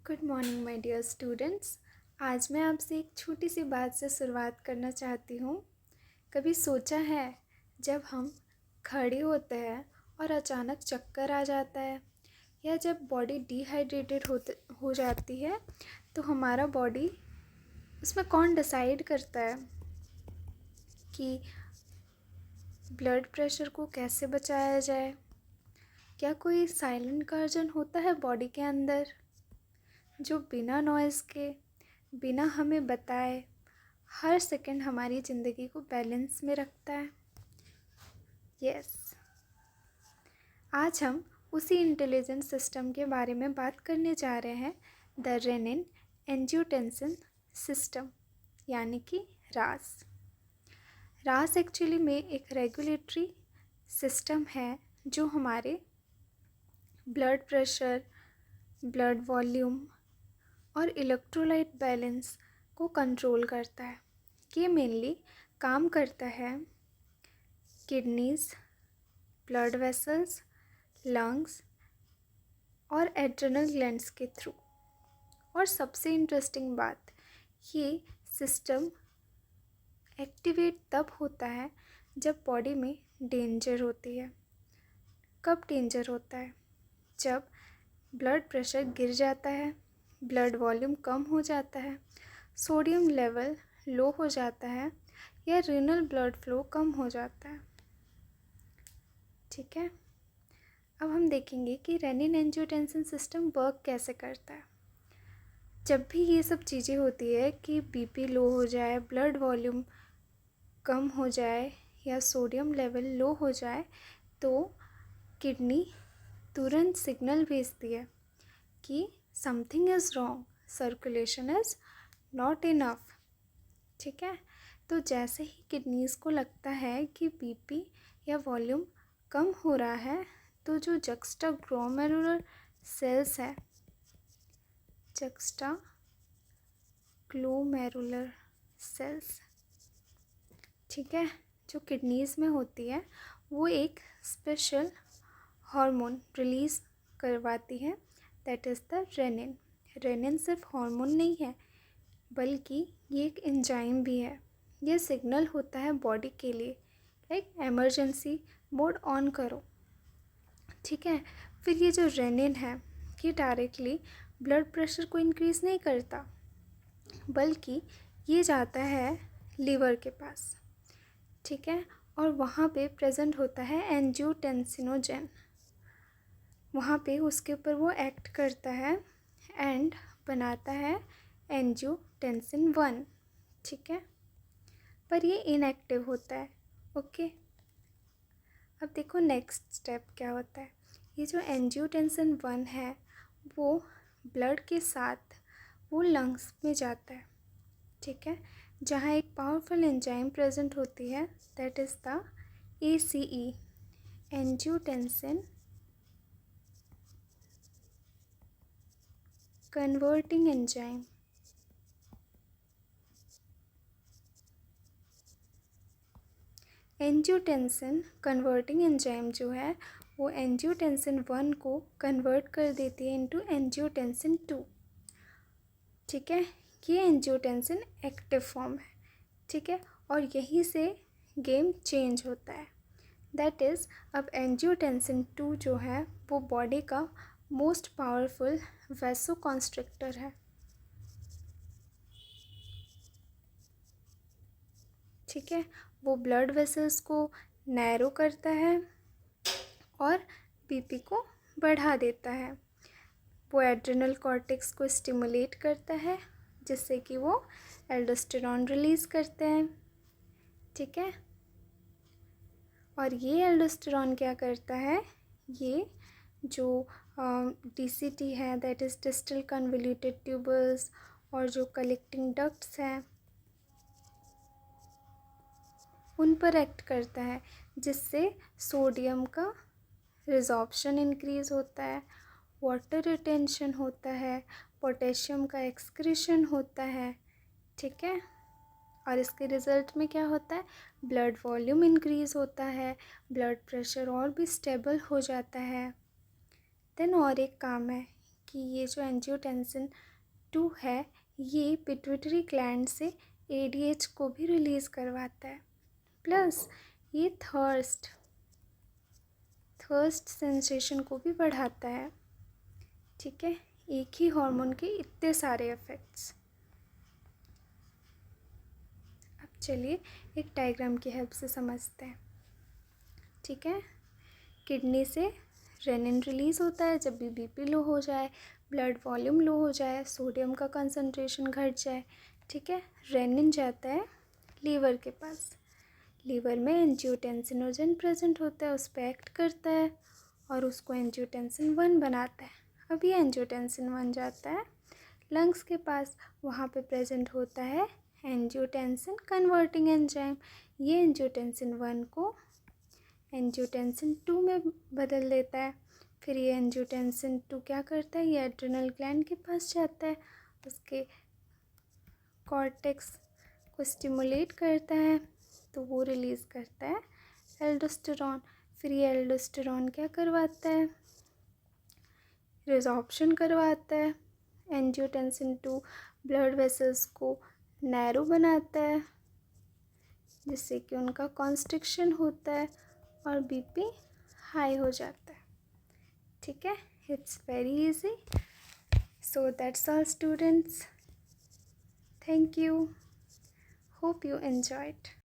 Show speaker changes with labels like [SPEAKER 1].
[SPEAKER 1] Good morning my dear students. आज मैं आपसे एक छोटी सी बात से शुरुआत करना चाहती हूँ। कभी सोचा है जब हम खड़े होते हैं और अचानक चक्कर आ जाता है या जब बॉडी डिहाइड्रेटेड हो जाती है तो हमारा बॉडी उसमें कौन डिसाइड करता है कि ब्लड प्रेशर को कैसे बचाया जाए? क्या कोई साइलेंट गार्जियन होता है बॉडी के अंदर जो बिना नॉइज़ के, बिना हमें बताए हर सेकंड हमारी ज़िंदगी को बैलेंस में रखता है? यस, आज हम उसी इंटेलिजेंस सिस्टम के बारे में बात करने जा रहे हैं, द रेनिन एंजियोटेंसिन सिस्टम, यानी कि रास। रास एक्चुअली में एक रेगुलेटरी सिस्टम है जो हमारे ब्लड प्रेशर, ब्लड वॉल्यूम और इलेक्ट्रोलाइट बैलेंस को कंट्रोल करता है। ये मेनली काम करता है किडनीज, ब्लड वेसल्स, लंग्स और एड्रेनल ग्लैंड्स के थ्रू। और सबसे इंटरेस्टिंग बात, ये सिस्टम एक्टिवेट तब होता है जब बॉडी में डेंजर होती है। कब डेंजर होता है? जब ब्लड प्रेशर गिर जाता है, ब्लड वॉल्यूम कम हो जाता है, सोडियम लेवल लो हो जाता है या रीनल ब्लड फ्लो कम हो जाता है। ठीक है, अब हम देखेंगे कि रेनिन एंजियोटेंसिन सिस्टम वर्क कैसे करता है। जब भी ये सब चीज़ें होती है कि बीपी लो हो जाए, ब्लड वॉल्यूम कम हो जाए या सोडियम लेवल लो हो जाए, तो किडनी तुरंत सिग्नल भेजती है कि something is wrong, circulation is not enough. ठीक है, तो जैसे ही किडनीज़ को लगता है कि बीपी या वॉल्यूम कम हो रहा है, तो जो जक्स्टा ग्लोमेरुलर सेल्स है, जक्स्टा ग्लोमेरुलर सेल्स, ठीक है, जो किडनीज़ में होती है, वो एक स्पेशल हार्मोन रिलीज़ करवाती है, that is the renin. Renin सिर्फ हार्मोन नहीं है, बल्कि ये एक एंजाइम भी है। ये सिग्नल होता है बॉडी के लिए, लाइक इमरजेंसी मोड ऑन करो। ठीक है, फिर ये जो रेनिन है, ये डायरेक्टली ब्लड प्रेशर को इंक्रीज़ नहीं करता, बल्कि ये जाता है लीवर के पास। ठीक है, और वहाँ पे प्रेजेंट होता है एंजियोटेंसिनोजेन। वहाँ पे उसके ऊपर वो एक्ट करता है एंड बनाता है एंजियोटेंसिन 1। ठीक है, पर ये इनएक्टिव होता है। ओके, अब देखो नेक्स्ट स्टेप क्या होता है। ये जो एंजियोटेंसिन 1 है, वो ब्लड के साथ वो लंग्स में जाता है। ठीक है, जहाँ एक पावरफुल एंजाइम प्रेजेंट होती है, that is the ACE, angiotensin converting enzyme. Angiotensin converting enzyme जो है, वो एंजियोटेंसिन 1 को कन्वर्ट कर देती है इनटू एंजियोटेंसिन 2। ठीक है, ये एंजियोटेंसिन एक्टिव फॉर्म है। ठीक है, और यहीं से गेम चेंज होता है। दैट इज़, अब एंजियोटेंसिन 2 जो है, वो बॉडी का मोस्ट पावरफुल वैसोकॉन्स्ट्रिक्टर है। ठीक है, वो ब्लड वेसल्स को नैरो करता है और बीपी को बढ़ा देता है। वो एड्रेनल कॉर्टेक्स को स्टिमुलेट करता है, जिससे कि वो एल्डोस्टेरॉन रिलीज़ करते हैं। ठीक है, और ये एल्डोस्टेरॉन क्या करता है, ये जो DCT है, that is distal convoluted tubules, और जो कलेक्टिंग डक्ट्स हैं, उन पर एक्ट करता है, जिससे सोडियम का रिजॉर्प्शन इंक्रीज़ होता है, वाटर रिटेंशन होता है, पोटेशियम का एक्सक्रीशन होता है। ठीक है, और इसके रिज़ल्ट में क्या होता है, ब्लड वॉल्यूम इंक्रीज़ होता है, ब्लड प्रेशर और भी स्टेबल हो जाता है। देन और एक काम है कि ये जो एंजियोटेंसिन 2 है ये पिट्यूटरी ग्लैंड से ADH को भी रिलीज़ करवाता है, प्लस ये थर्स्ट सेंसेशन को भी बढ़ाता है। ठीक है, एक ही हार्मोन के इतने सारे इफ़ेक्ट्स। अब चलिए एक डायग्राम की हेल्प से समझते हैं। ठीक है, किडनी से रेनिन रिलीज़ होता है जब भी BP लो हो जाए, ब्लड वॉल्यूम लो हो जाए, सोडियम का कंसंट्रेशन घट जाए। ठीक है, रेनिन जाता है लीवर के पास, लीवर में एंजियोटेंसिनोजन प्रेजेंट होता है, उस पर एक्ट करता है और उसको एंजियोटेंसिन 1 बनाता है। अब ये एंजियोटेंसिन 1 जाता है लंग्स के पास, वहाँ पे प्रेजेंट होता है एंजियोटेंसिन कन्वर्टिंग एंजाइम। ये एंजियोटेंसिन 1 को एंजियोटेंसिन 2 में बदल देता है। फिर ये एंजियोटेंसिन 2 क्या करता है, ये एड्रिनल ग्लैंड के पास जाता है, उसके कॉर्टेक्स को स्टिमुलेट करता है तो वो रिलीज़ करता है एल्डोस्टेरॉन। फिर ये एल्डोस्टेरॉन क्या करवाता है, रिजॉर्प्शन करवाता है। एंजियोटेंसिन 2 ब्लड वेसल्स को नैरो बनाता है जिससे कि उनका कॉन्स्ट्रिक्शन होता है और BP हाई हो जाता है। ठीक है, it's very easy. So that's all students, thank you, hope you enjoyed.